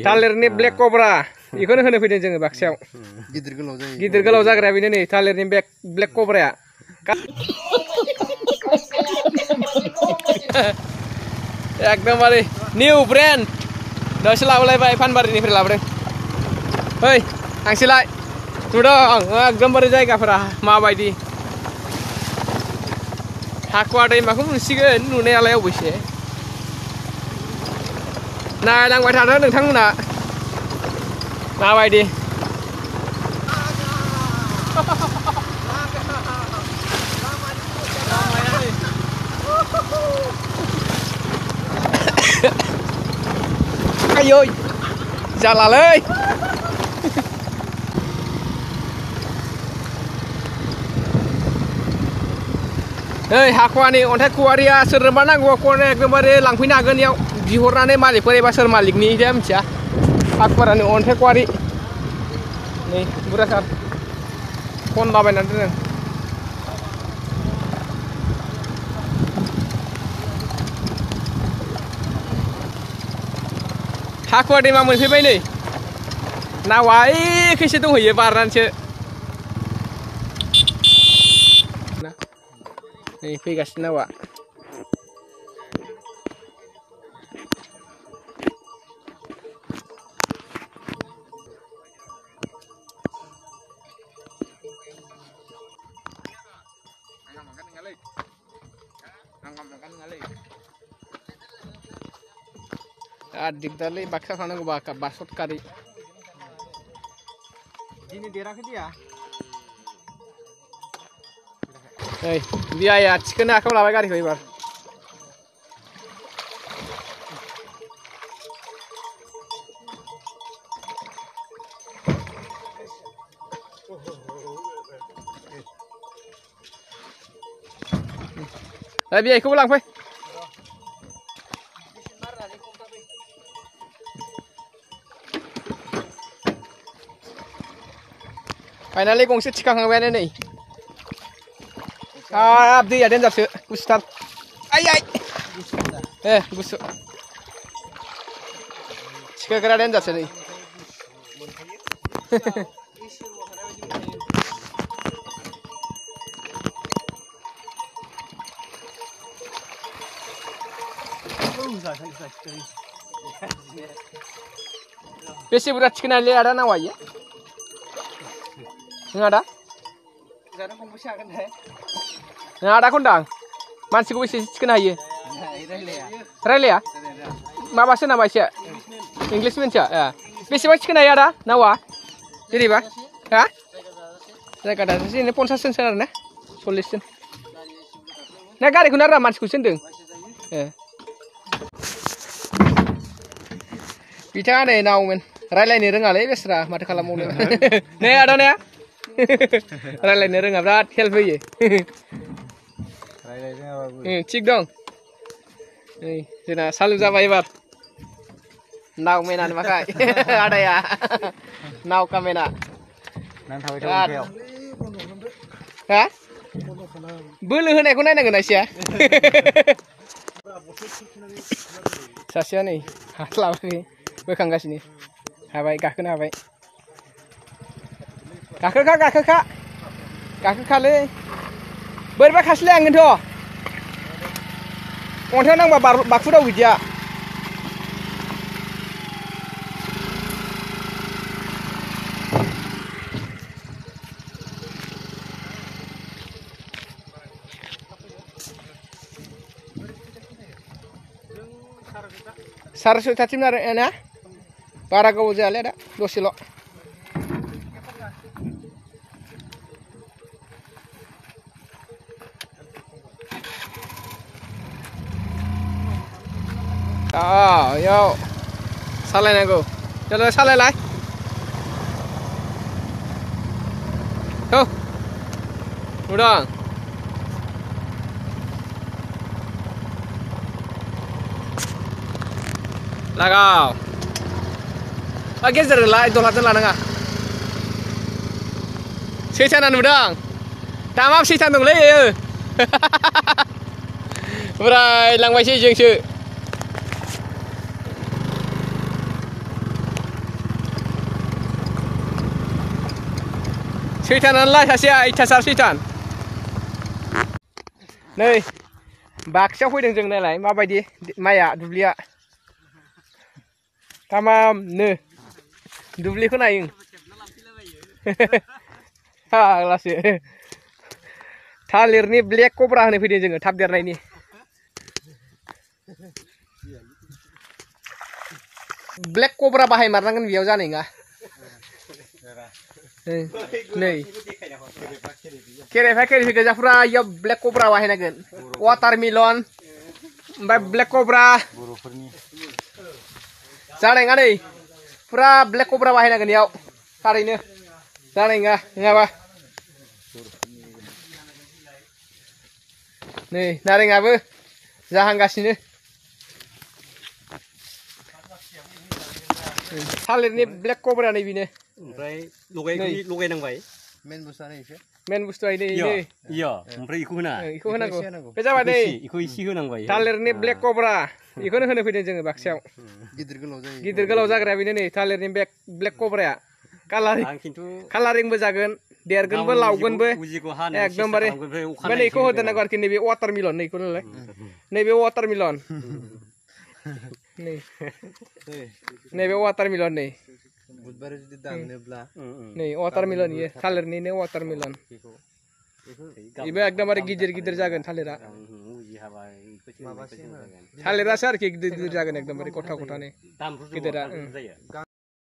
थालिरनि ब्लेक कब्रा बेखौनो होनो फैदों जोङो बाक्सायाव गिदिर गोलाव जाग्राया बेनो नै थालिरनि ब्लेक कब्राया एकदमबारे निउ ब्रेन्ड दासो लाबोलायबाय फानबारिनिफ्राय लाबोदों ओइ थांसैलाय नुदों एकदमबारे जायगाफोरा माबायदि हाखुवा दैमाखौ नुसिगोन नुनायालाय अबयसे नायलांबाय थादो नोंथांमोना माबायदि आयै जालालै ओइ हाखुवानि अन्थाइ खुवारिया सोरनोबा नांगौ एकदमबारे लांफैनो हागोन इयाव बिहरनानै मालिकफोर एबा सोर मालिकनि इदिया मिथिया हाखुवारानि अन्थाइ खुवारि नै बुरजाथार खनलाबायनानै दोनदों हाखुवा दैमा मोनफैबाय नै नावा एखेसो दंहैयो बारनानैसो नै फैगासिनो नावा दिगदारलै बाक्सा थांनांगौबा बासत गारि दिनै देराखै दिया ओइ बियाया थिखोनो आखायाव लाबाय गारिखौ एबार बियाइखौबो लांफै फाइनालि गंसे थिखांखांबायानो नै हाब दैया देन्जारसो गुसुथार आइ गुसु थिखोग्रा देन्जारसो नै बेसे बुरजा थिखोनो हायोलै आदा नावा इयो नों आदा नों आदाखौ होनदां मानसिखौ बेसे थिखोनो हायो रायलाया माबासो नामा एसे इंलिस मिन्थिया बेसेबां थिखोनो हायो आदा नावा जेरैबा हा जायगा दासो एनै 50 जनसो आरो ना 40 जन ना गारिखौनो आरो मानसिखौसो होनदों बिथाङा नै नावमेन रायलायनो रोङालै बेस्रा माथो खालामबावनो नै आदा ने रायलायनो रोङा बिराद हेल्प होयो थिग दं नै जोंना सालु जाबाय एबार नावमेनानो माखाय आदाया नावकामेना हा बोलो होनायखौ नायनांगोन एसे सासेया नै हास्लाबाखै बोखांगासिनो हाबाय गाखोनो हाबाय गाखोखालै बोरैबा खासलै आंनोथ' अन्थायाव नांबा बाखुदाव बिदिया साराय सयथासिम आरो ना बारा गोबाव जायालै दा दसेल' याव सालायनांगौ चलो सालायलाय नुदों लागाव गेजेरजोंलाय दलहाजों लानाङा सैथाना नुदों दामा सैथान दंलै बोराय लांबायसै जोंसो सैतानालाय सासेया अयथासार सैतान नै बाक्सायाव फैदों जों नालाय माबायदि माइया दुब्लिया तामामनो दुब्लिखौ नायो फाग्लासो थालिरनि ब्लेक कब्रा होनो फैदों जोङो थाब देरनायनि ब्लेक कब्रा बाहायमारनांगोन बेयाव जानाय नङा नै केरेफा केरेफि गोजाफोरा इयाव ब्लेक कब्रा बाहायनांगोन वाटारमेलन ओमफ्राय ब्लेक कब्रा जानाय नङा नै फुरा ब्लेक कब्रा बाहायनांगोन इयाव थारैनो जानाय नङा नङाबा नै नारेंआबो जाहांगासिनो थालिरनि ब्लेक कब्रा नै बेनो ओमफ्राय लगायनांबाय मेन बुस्थुआ नै इयो ओमफ्राय इखौ होनांगौ बे जाबाय नै इखौ इसे होनांबाय थालिरनि ब्लेक कब्रा बेखौनो होनो फैदों जोङो बाक्सायाव गिदिर गोलाव जाग्राया बेनो नै थालिरनि ब्लेक कब्राया कालारिंबो जागोन देरगोनबो लावगोनबो एकदमबारे माने इखौ होदेरनांगौ आरोखि नैबे वाटारमेलन नैखौ नालाय नैबे वाटारमेलन नैबे वाटारमेलन नै नै वाटारमेलन इयो थालिरनिनो वाटारमेलन बेबो एकदमबारे गिदिर गिदिर जागोन थालिरासो आरोखि गिदिर गिदिर जागोन एकदमबारे गथा गथानो गिदिरा